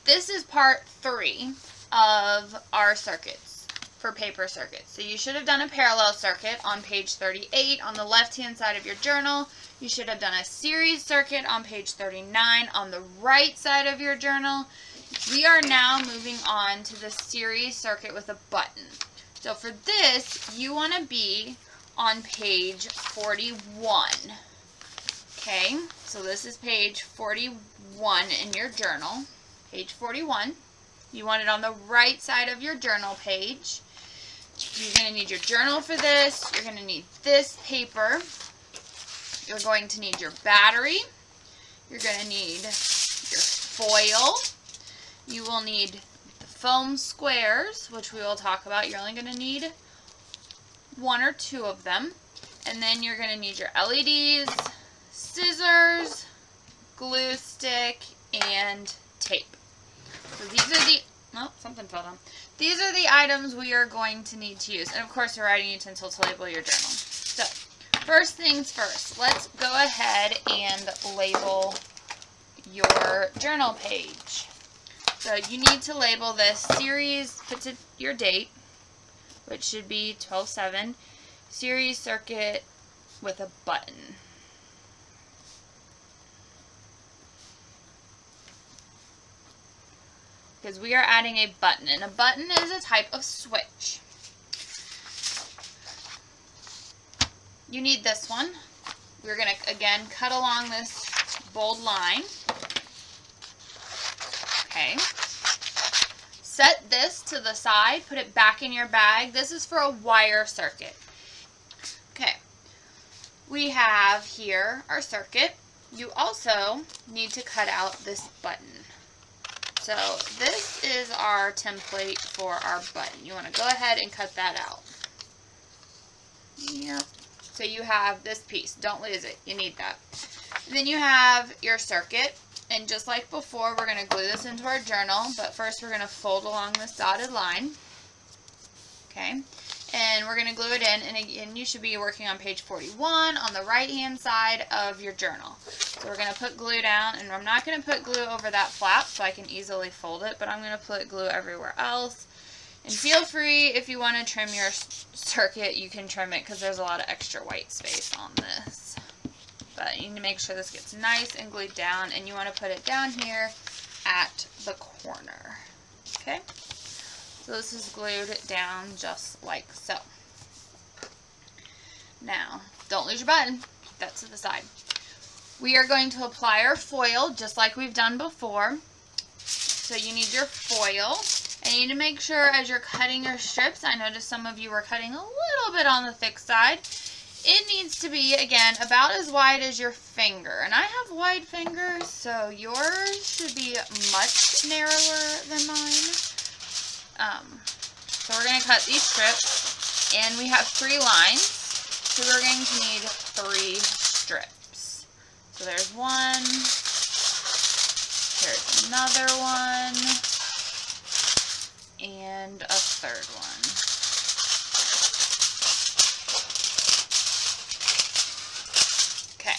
this is part 3 of our circuits for paper circuits. So you should have done a parallel circuit on page 38 on the left-hand side of your journal. You should have done a series circuit on page 39 on the right side of your journal. We are now moving on to the series circuit with a button. So for this, you want to be on page 41. Okay, so this is page 41 in your journal. Page 41. You want it on the right side of your journal page. You're going to need your journal for this. You're going to need this paper. You're going to need your battery. You're going to need your foil. You will need the foam squares, which we will talk about. You're only going to need 1 or 2 of them. And then you're going to need your LEDs, scissors, glue stick, and tape. So these are the, oh, something fell down. These are the items we are going to need to use. And of course, your writing utensil to label your journal. So, first things first, let's go ahead and label your journal page. So you need to label this series, put your date, which should be 12/7, series circuit with a button. Because we are adding a button, and a button is a type of switch. You need this one. We're going to, again, cut along this bold line. Okay. Set this to the side, put it back in your bag. This is for a wire circuit. Okay. We have here our circuit. You also need to cut out this button. So this is our template for our button. You want to go ahead and cut that out. Yep. So you have this piece. Don't lose it. You need that. And then you have your circuit. And just like before, we're going to glue this into our journal. But first we're going to fold along this dotted line. Okay. And we're going to glue it in. And again, you should be working on page 41 on the right-hand side of your journal. So we're going to put glue down. And I'm not going to put glue over that flap so I can easily fold it. But I'm going to put glue everywhere else. And feel free, if you want to trim your circuit, you can trim it because there's a lot of extra white space on this. But you need to make sure this gets nice and glued down. And you want to put it down here at the corner. Okay? So this is glued down just like so. Now, don't lose your button. Keep that to the side. We are going to apply our foil just like we've done before. So you need your foil. And you need to make sure as you're cutting your strips, I noticed some of you were cutting a little bit on the thick side. It needs to be, again, about as wide as your finger. And I have wide fingers, so yours should be much narrower than mine. So we're going to cut these strips, and we have 3 lines, so we're going to need 3 strips. So there's one, here's another one, and a third one. Okay.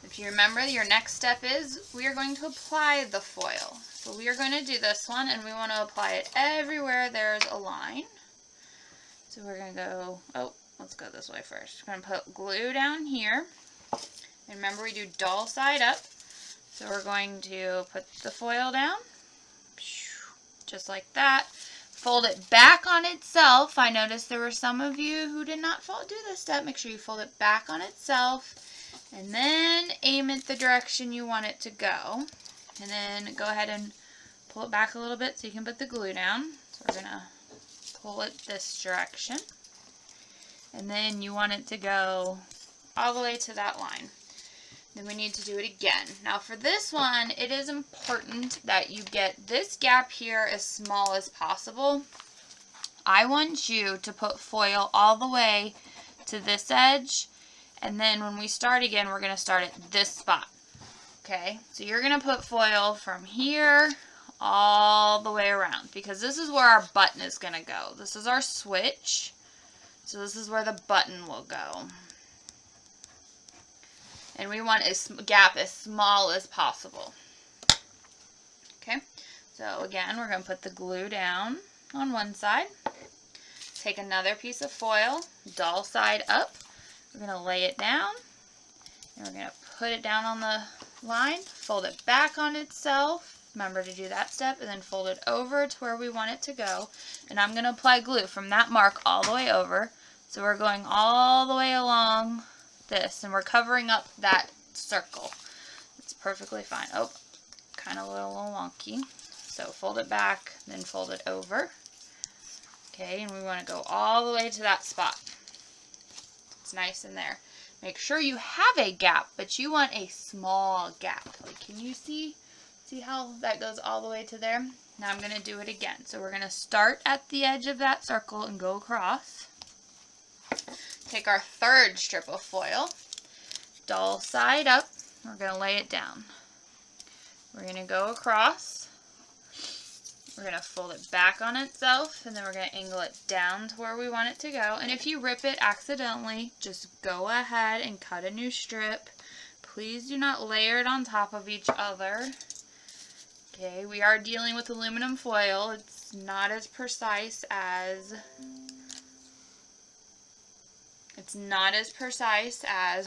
If you remember, your next step is we are going to apply the foil. So we are going to do this one, and we want to apply it everywhere there's a line. So we're going to go, oh, let's go this way first. We're going to put glue down here. And remember, we do dull side up. So we're going to put the foil down, just like that. Fold it back on itself. I noticed there were some of you who did not do this step. Make sure you fold it back on itself. And then aim it the direction you want it to go. And then go ahead and pull it back a little bit so you can put the glue down. So we're going to pull it this direction. And then you want it to go all the way to that line. Then we need to do it again. Now for this one, it is important that you get this gap here as small as possible. I want you to put foil all the way to this edge. And then when we start again, we're going to start at this spot. Okay, so you're going to put foil from here all the way around because this is where our button is going to go. This is our switch. So this is where the button will go. And we want a gap as small as possible. So again, we're going to put the glue down on one side. Take another piece of foil, dull side up. We're going to lay it down, and we're going to put it down on the line, fold it back on itself. Remember to do that step, and then fold it over to where we want it to go. And I'm going to apply glue from that mark all the way over. So we're going all the way along this, and we're covering up that circle. It's perfectly fine. Oh, kind of a little wonky. So fold it back, then fold it over. Okay, and we want to go all the way to that spot. It's nice in there. Make sure you have a gap, but you want a small gap. Like, can you see how that goes all the way to there? Now I'm going to do it again. So we're going to start at the edge of that circle and go across. Take our third strip of foil, dull side up. We're going to lay it down. We're going to go across. We're going to fold it back on itself, and then we're going to angle it down to where we want it to go. And if you rip it accidentally, just go ahead and cut a new strip. Please do not layer it on top of each other. Okay, we are dealing with aluminum foil. It's not as precise as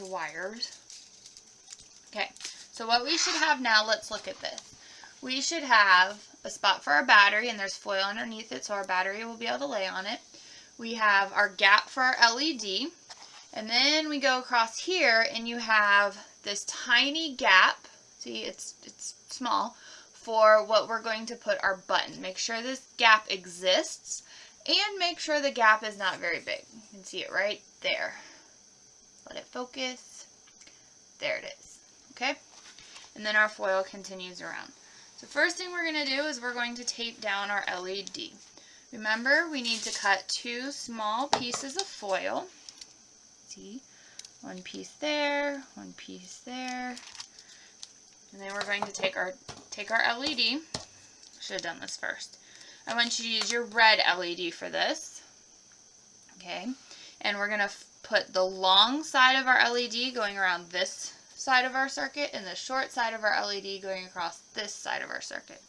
wires. Okay, so what we should have now, let's look at this. We should have a spot for our battery, and there's foil underneath it so our battery will be able to lay on it. We have our gap for our LED, and then we go across here and you have this tiny gap. See, it's small, for what we're going to put our button. Make sure this gap exists, and make sure the gap is not very big. You can see it right there. Let it focus. There it is. Okay? And then our foil continues around. So first thing we're going to do is we're going to tape down our LED. Remember, we need to cut 2 small pieces of foil. See? One piece there, one piece there. And then we're going to take our LED. Should have done this first. I want you to use your red LED for this. Okay? And we're going to put the long side of our LED going around this side of our circuit, and the short side of our LED going across this side of our circuit.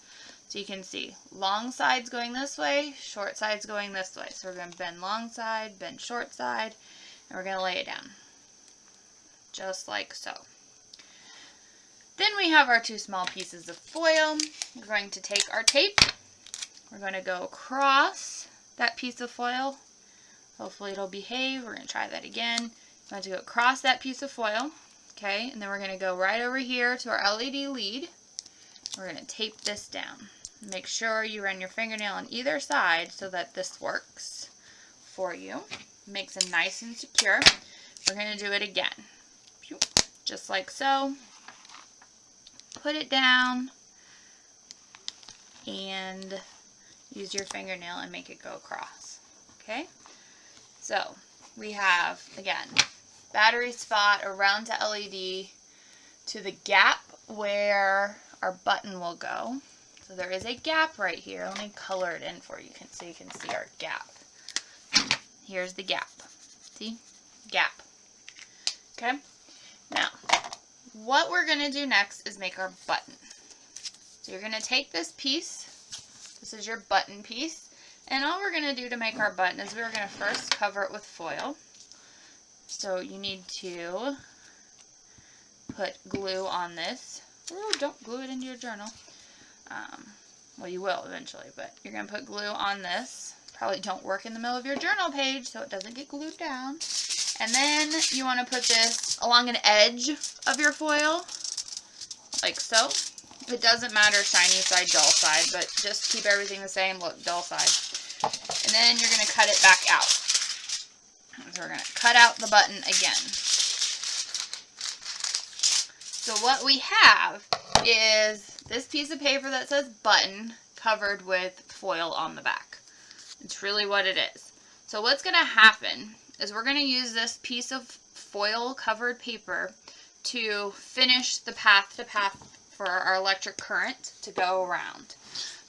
So you can see long side's going this way, short side's going this way. So we're going to bend long side, bend short side, and we're going to lay it down. Just like so. Then we have our 2 small pieces of foil. We're going to take our tape. We're going to go across that piece of foil. Hopefully it'll behave. We're going to try that again. We're going to go across that piece of foil. Okay, and then we're going to go right over here to our LED lead. We're going to tape this down. Make sure you run your fingernail on either side so that this works for you. Makes it nice and secure. We're going to do it again. Just like so. Put it down and use your fingernail and make it go across. Okay, so we have, again, battery spot around to LED to the gap where our button will go. So there is a gap right here. Let me color it in for you so you can see our gap. Here's the gap. See? Gap. Okay? Now, what we're going to do next is make our button. So you're going to take this piece. This is your button piece. And all we're going to do to make our button is we're going to first cover it with foil. So you need to put glue on this. Ooh, don't glue it into your journal. Well, you will eventually, but you're going to put glue on this. Probably don't work in the middle of your journal page so it doesn't get glued down. And then you want to put this along an edge of your foil, like so. It doesn't matter shiny side, dull side, but just keep everything the same. Look, dull side. And then you're going to cut it back out. So we're going to cut out the button again. So what we have is this piece of paper that says button covered with foil on the back. It's really what it is. So what's going to happen is we're going to use this piece of foil covered paper to finish the path to path for our electric current to go around.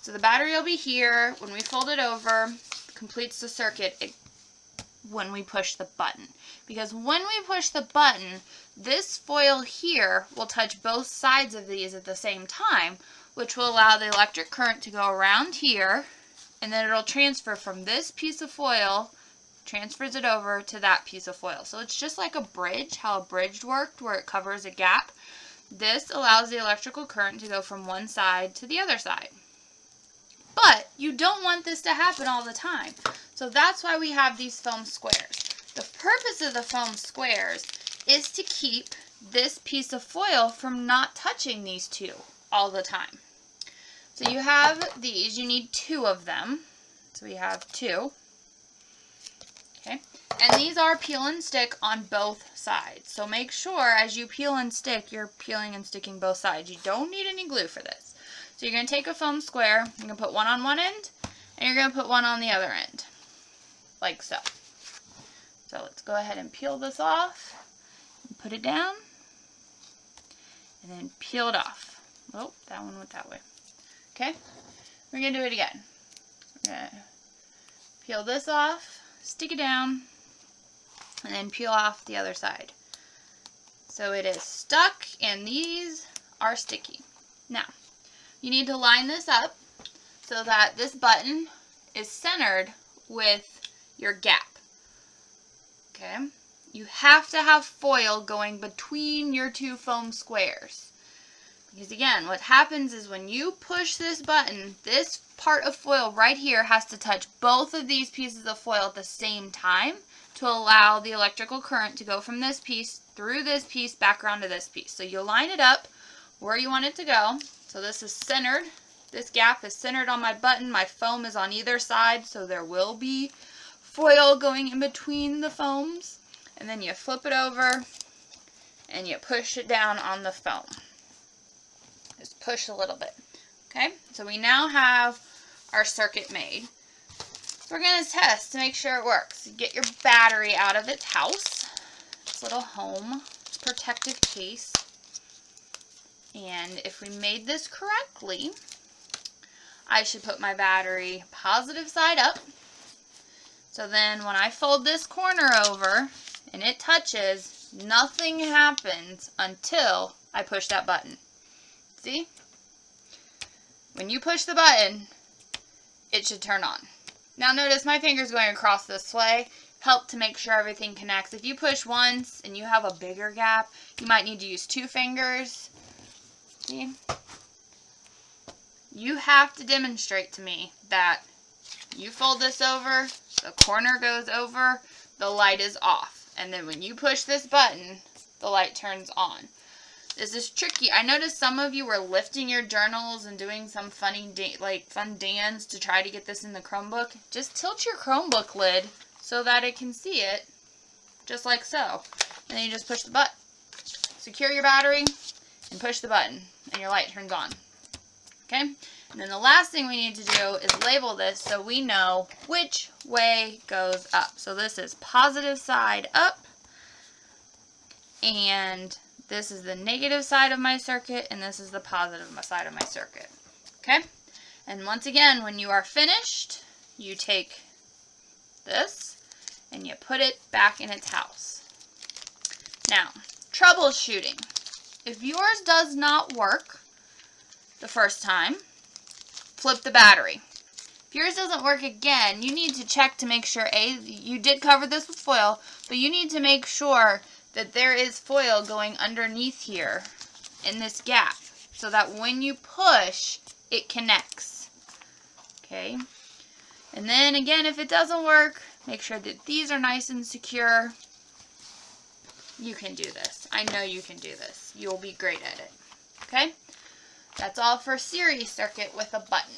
So the battery will be here. When we fold it over, it completes the circuit when we push the button. Because when we push the button, this foil here will touch both sides of these at the same time, which will allow the electric current to go around here, and then it'll transfer from this piece of foil, transfers it over to that piece of foil. So it's just like a bridge, how a bridge worked, where it covers a gap. This allows the electrical current to go from one side to the other side. But you don't want this to happen all the time. So that's why we have these foam squares. The purpose of the foam squares is to keep this piece of foil from not touching these two all the time. So you have these, you need 2 of them. So we have 2. Okay, and these are peel and stick on both sides. So make sure as you peel and stick, you're peeling and sticking both sides. You don't need any glue for this. So you're going to take a foam square, you're going to put one on one end, and you're going to put one on the other end, like so. So let's go ahead and peel this off, and put it down, and then peel it off. Oh, that one went that way. Okay, we're going to do it again. We're going to peel this off, stick it down, and then peel off the other side. So it is stuck, and these are sticky. Now, you need to line this up so that this button is centered with your gap. Okay? You have to have foil going between your 2 foam squares. Because again, what happens is when you push this button, this part of foil right here has to touch both of these pieces of foil at the same time to allow the electrical current to go from this piece through this piece back around to this piece. So you'll line it up where you want it to go. So this is centered. This gap is centered on my button. My foam is on either side, so there will be foil going in between the foams. And then you flip it over and you push it down on the foam. Just push a little bit. Okay, so we now have our circuit made. We're going to test to make sure it works. Get your battery out of its house, its little home protective case. And if we made this correctly, I should put my battery positive side up. So then when I fold this corner over and it touches, nothing happens until I push that button. See? When you push the button, it should turn on. Now notice my finger's going across this way. Help to make sure everything connects. If you push once and you have a bigger gap, you might need to use 2 fingers. See? You have to demonstrate to me that you fold this over, the corner goes over, the light is off. And then when you push this button, the light turns on. This is tricky. I noticed some of you were lifting your journals and doing some funny, fun dance to try to get this in the Chromebook. Just tilt your Chromebook lid so that it can see it, just like so. And then you just push the button. Secure your battery and push the button, and your light turns on. Okay? And then the last thing we need to do is label this so we know which way goes up. So this is positive side up, and this is the negative side of my circuit, and this is the positive side of my circuit. Okay? And once again, when you are finished, you take this and you put it back in its house. Now, troubleshooting. If yours does not work the first time, flip the battery. If yours doesn't work again, you need to check to make sure, A, you did cover this with foil, but you need to make sure that there is foil going underneath here in this gap so that when you push, it connects. Okay? And then again, if it doesn't work, make sure that these are nice and secure. You can do this. I know you can do this. You'll be great at it. Okay? That's all for series circuit with a button.